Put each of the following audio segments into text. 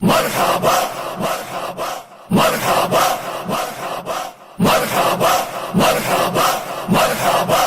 مرحبا مرحبا مرحبا مرحبا مرحبا مرحبا مرحبا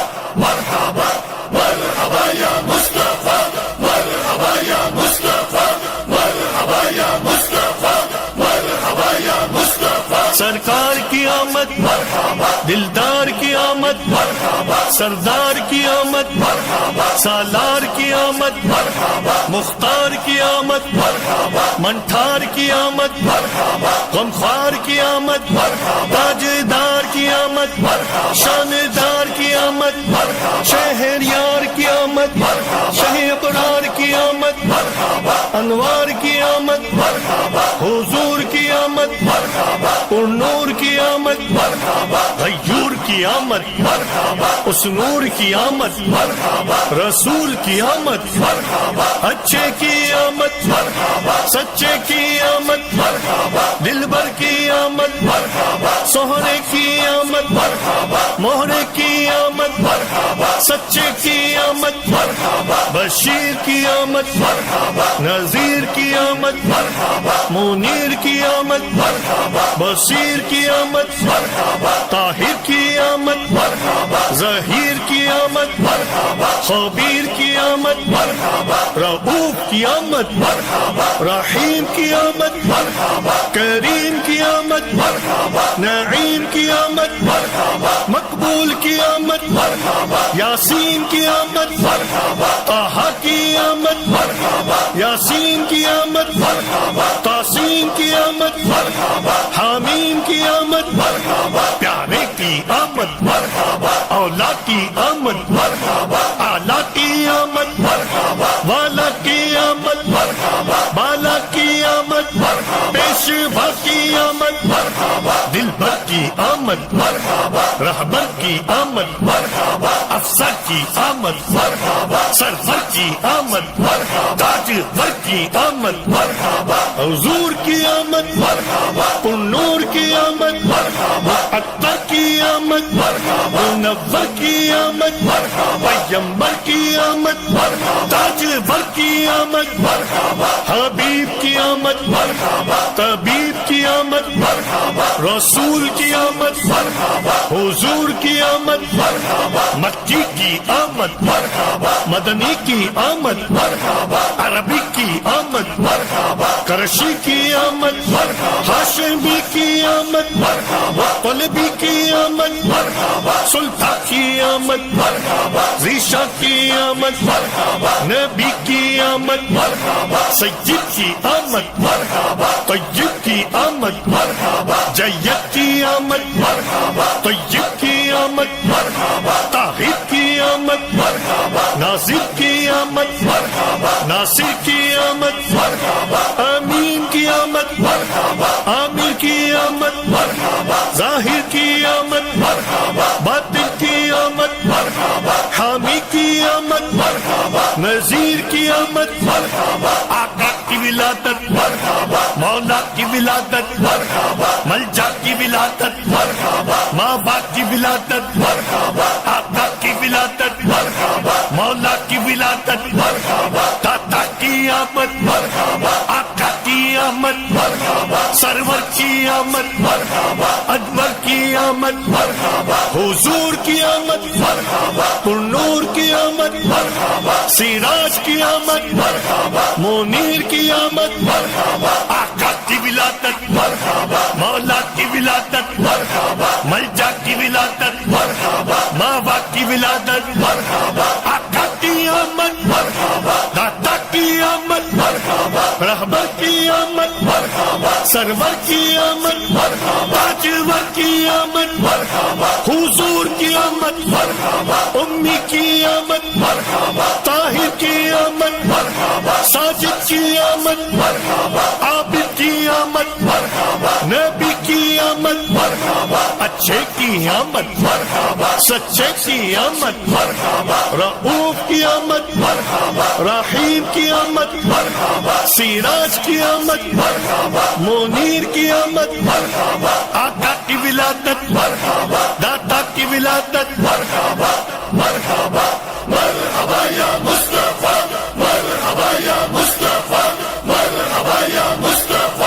مرحبا مرحبا یا مصطفیٰ مرحبا یا مصطفیٰ مرحبا یا مصطفیٰ مرحبا یا مصطفیٰ سرکار کی آمد مرحبا دلدار کی آمد مرحبا سردار کی آمد مرحبا سالار کی آمد مرحبا مختار کی آمد مرحبا منٹھار کی آمد مرحبا غمخوار کی آمد مرحبا تاجدار کی آمد مرحبا شاندار کی آمد مرحبا شہریار کی آمد مرحبا شہ اقرار کی آمد مرحبا انوار کی آمد مرحبا حضور کی آمد مرحبا پر نور کی آمد مرحبا غیور کی آمد مرحبا اس نور کی آمد مرحبا رسول کی آمد مرحبا اچھے کی آمد مرحبا سچے کی آمد مرحبا دلبر کی آمد مرحبا سہرے کی آمد مرحبا مہرے کی آمد مرحبا سچے کی آمد مرحبا بشیر کی آمد مرحبا نذیر کی آمد مرحبا منیر کی آمد مرحبا بصیر کی آمد مرحبا طاہر کی آمد مرحبا ظہیر کی آمد مرحبا خبیر کی آمد مرحبا رؤوف کی آمد مرحبا رحیم کی آمد مرحبا کریم کی آمد مرحبا نعیم کی آمد مرحبا مقبول کی آمد مرحبا یاسین کی آمد مرحبا طہ کی آمد مرحبا یاسین کی آمد مرحبا تاسین کی آمد مرحبا حامیم کی آمد مرحبا پیارے کی آمد مرحبا اولا کی آمد مرحبا اعلیٰ کی آمد مرحبا والا کی آمد مرحبا بالا کی آمد مرحبا پیشوا کی آمد مرحبا دلبر کی آمد مرحبا رہبر کی آمد مرحبا افسر کی آمد مرحبا سرور کی آمد مرحبا تاجور کی آمد مرحبا حضور کی آمد مرحبا پر نور کی آمد مرحبا اکبر کی آمد مرحبا منور کی آمد مرحبا پیمبر کی آمد مرحبا تاجور کی آمد مرحبا حبیب کی آمد مرحبا طبیب کی آمد مرحبا رسول کی آمد مرحبا حضور کی آمد مرحبا مکی کی آمد مرحبا مدنی کی آمد مرحبا عربی کی آمد مرحبا کرشی کی آمد مرحبا ہاشمی کی آمد مرحبا طلبی کی آمد مرحبا سلطان کی آمد مرحبا ریشہ کی آمد مرحبا نبی کی آمد مرحبا سید کی آمد مرحبا طیب کی آمد مرحبا جید کی آمد مرحبا طیب کی آمد مرحبا طاہر کی آمد مرحبا ناصر کی آمد مرحبا ناصر کی آمد مرحبا امین کی آمد مرحبا عامر کی آمد مرحبا ظاہر کی آمد مرحبا باطن کی آمد مرحبا حامی کی آمد مرحبا نذیر کی آمد مرحبا آقا کی ولادت مرحبا مولا کی ولادت مرحبا ملجا کی ولادت مرحبا ماں باپ کی ولادت مرحبا آقا کی ولادت مرحبا مولا کی ولادت مرحبا داتا کی آمد مرحبا آقا کی آمد مرحبا سرور کی آمد مرحبا انور کی آمد مرحبا حضور کی آمد مرحبا پر نور کی آمد مرحبا سراج کی آمد مرحبا منیر کی آمد مرحبا آقا کی ولادت مرحبا مولا کی ولادت مرحبا ملجا کی ولادت مرحبا ماں باپ کی ولادت مرحبا آقا کی آمد مرحبا داتا کی آمد مرحبا رہبر کی آمد مرحبا سرور کی آمد مرحبا تاجور کی آمد مرحبا حضور کی آمد مرحبا امی کی آمد مرحبا طاہر کی آمد مرحبا ساجد کی آمد مرحبا عابد کی آمد مرحبا نبی کی آمد مرحبا اچھے کی آمد مرحبا سچے کی آمد مرحبا رؤوف کی آمد مرحبا رحیم کی آمد مرحبا سراج کی آمد مرحبا منیر کی آمد مرحبا آقا کی ولادت مرحبا داتا کی ولادت مرحبا مرحبا مرحبا یا مصطفیٰ مرحبا یا مصطفیٰ مرحبا یا مصطفیٰ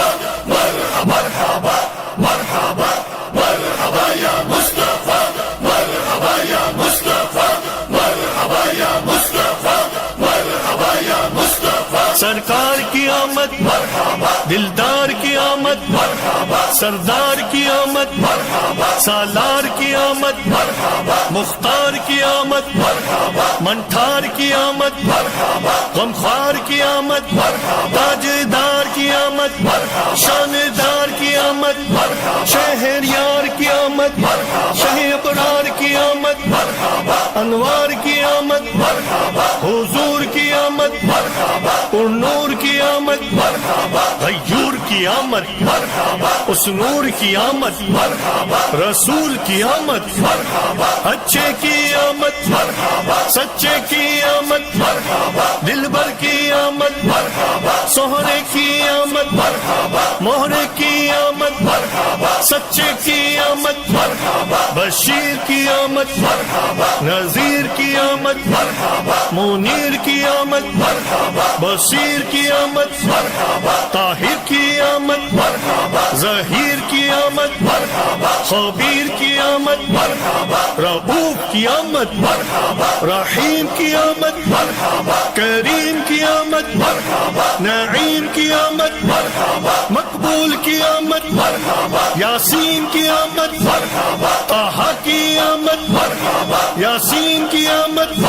دلدار کی آمد، سردار کی آمد، سالار کی آمد، مختار کی آمد، منٹھار کی آمد، غمخوار کی آمد، تاجدار کی آمد، شاندار کی آمد، شہریار کی آمد، شہ ابرار کی آمد، انوار کی آمد، حضور کی آمد، پر نور کی آمد، غیور کی آمد، اس نور کی آمد، رسول کی آمد، اچھے کی آمد، سچے کی آمد، دلبر کی آمد، سہرے کی آمد، مہرے کی آمد، سچے کی آمد، بشیر کی آمد، نذیر کی آمد، منیر کی آمد، بصیر کی آمد، طاہر کی آمد، ظہیر کی آمد، خبیر کی آمد، رؤوف کی آمد، رحیم کی آمد، کریم کی آمد، نعیم کی آمد، مقبول کی آمد، یاسین کی آمد، طہ کی آمد، یاسین کی آمد،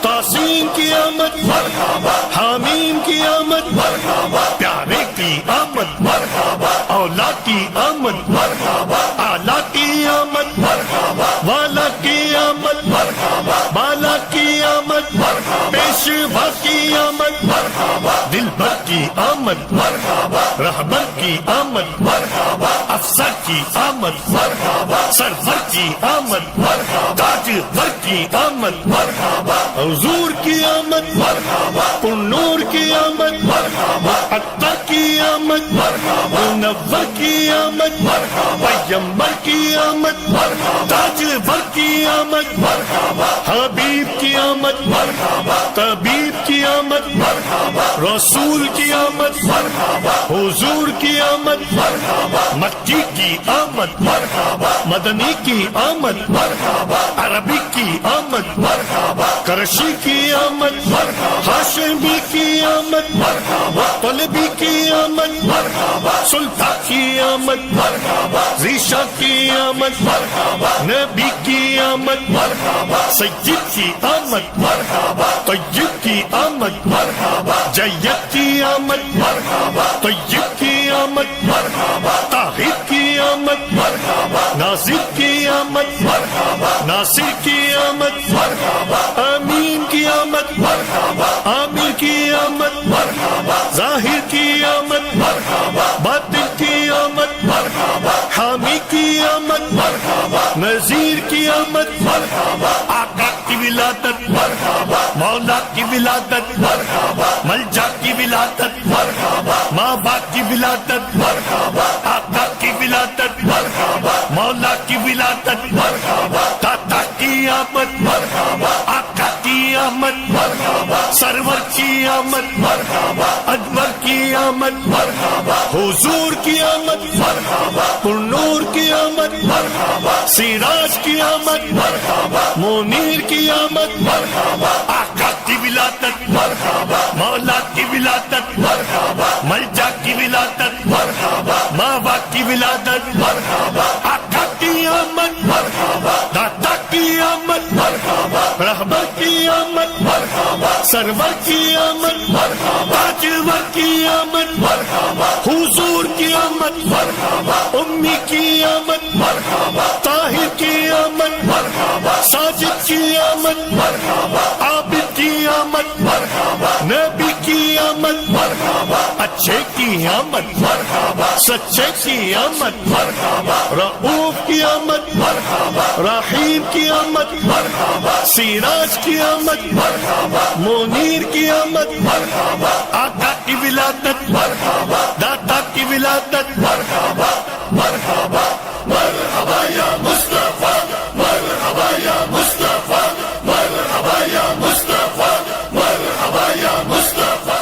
تاسین کی آمد، حامیم کی آمد، پیارے کی آمد، اولا کی آمد، اعلیٰ کی آمد، والا کی آمد، بالا کی آمد، پیشوا کی آمد، دلبر کی آمد، رہبر کی آمد، افسر کی آمد، سرور کی آمد، تاجور کی آمد، حضور کی آمد، پر نور کی آمد، عطر کی آمد، منور کی آمد، پیغمبر کی آمد، تاجور کی آمد، حبیب کی آمد، طبیب کی آمد، رسول کی آمد، حضور کی آمد، مکی کی آمد، مدنی کی آمد، عربی کی آمد، کرشی کی آمد، ہاشمی کی آمد، طلبی کی آمد، سلطان کی آمد، ریشہ کی آمد، نبی کی آمد، سید کی آمد، طیب کی آمد، جید کی آمد، طیب کی آمد، طاہر کی آمد، ناصر کی آمد، ناصر کی آمد، امین کی آمد، عامر کی آمد، ظاہر کی آمد، باطن کی آمد، حامی کی آمد، نذیر کی آمد، آقا کی ولادت، مولا کی ولادت، ملجا کی ولادت، ماں باپ کی ولادت، آقا کی ولادت، مولا کی ولادت، داتا کی آمد، آقا کی آمد، سرور کی آمد، انور کی آمد، حضور کی آمد، پر نور کی آمد، سراج کی آمد، منیر کی آمد، آقا کی ولادت، مولا کی ولادت، ملجا کی ولادت، ماں باپ کی ولادت، آقا کی آمد، داتا کی آمد، رہبر کی آمد، سرور کی آمد، تاجور کی آمد، حضور کی آمد، امی کی آمد، طاہر کی آمد، ساجد کی آمد، عابد کی آمد، نبی کی آمد، اچھے کی آمد، سچے کی آمد، رؤوف کی آمد، رحیم کی آمد، سراج کی آمد، منیر کی آمد، آقا کی ولادت، داتا کی ولادت، مرحبا مرحبا یا مصطفیٰ، مرحبا یا مصطفیٰ، مرحبا یا مصطفیٰ، مرحبا یا مصطفیٰ،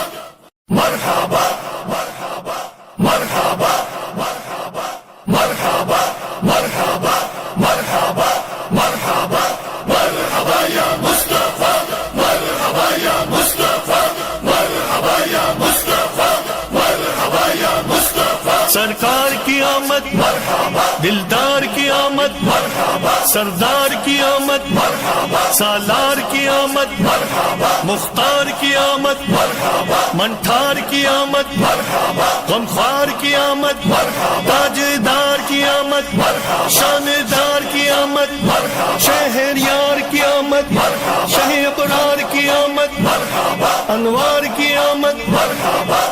مرحبا مرحبا مرحبا مرحبا مرحبا مرحبا مرحبا مرحبا مرحبا یا مصطفیٰ، مرحبا یا مصطفیٰ، مرحبا یا مصطفیٰ، مرحبا سرکار کی آمد دلدار کی آمد سردار کی آمد سالار کی آمد مختار کی آمد منٹھار کی آمد غمخوار کی آمد تاجدار کی آمد شاندار کی آمد شہریار کی آمد شہ ابرار کی آمد انوار کی آمد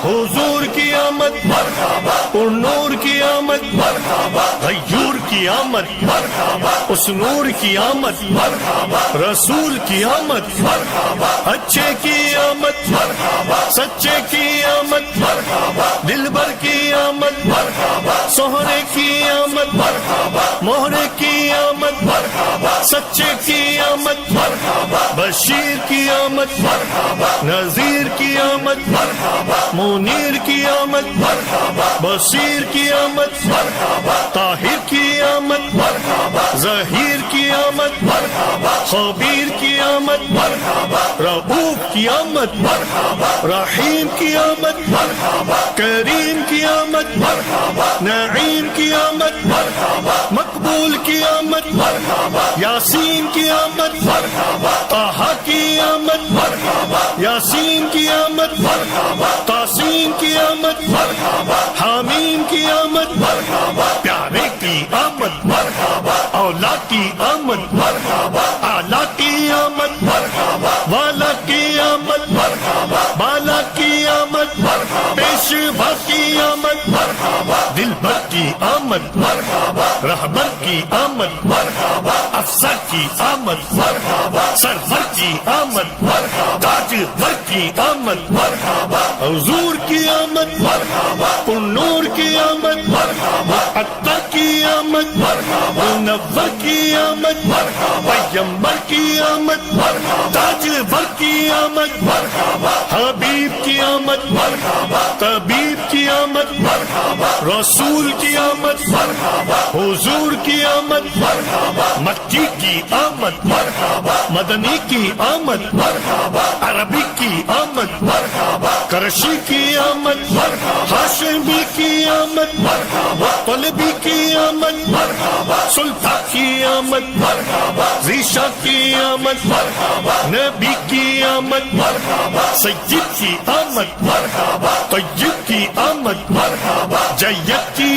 حضور کی آمد پر نور کی آمد غیور کی آمد اس نور کی آمد رسول کی آمد اچھے کی آمد سچے کی آمد دلبر کی آمد سہرے کی آمد مہرے کی آمد سچے کی آمد بشیر کی آمد نذیر کی آمد منیر کی آمد بصیر کی آمد طاہر کی آمد ظہیر کی آمد خبیر کی آمد رؤوف کی آمد رحیم کی آمد کریم کی آمد نعیم کی آمد مقبول کی آمد یاسین کی آمد طہ کی آمد یاسین کی آمد تاسین کی آمد حامیم کی آمد پیارے کی آمد اولا کی آمد اعلیٰ کی آمد والا کی آمد بالا کی آمد پیشوا کی آمد دلبر کی آمد رہبر کی آمد افسر کی آمد سرور کی آمد تاجور کی آمد حضور کی آمد پر نور کی آمد عطر کی آمد منور کی آمد پیغمبر کی آمد تاجور کی آمد حبیب کی آمد طبیب کی آمد رسول کی آمد حضور کی آمد مکی کی آمد مدنی کی آمد عربی کی آمد کرشی کی آمد ہاشمی کی آمد طلبی کی آمد سلطان کی آمد ذیشا کی آمد نبی کی آمد سید کی آمد طیب کی آمد جید کی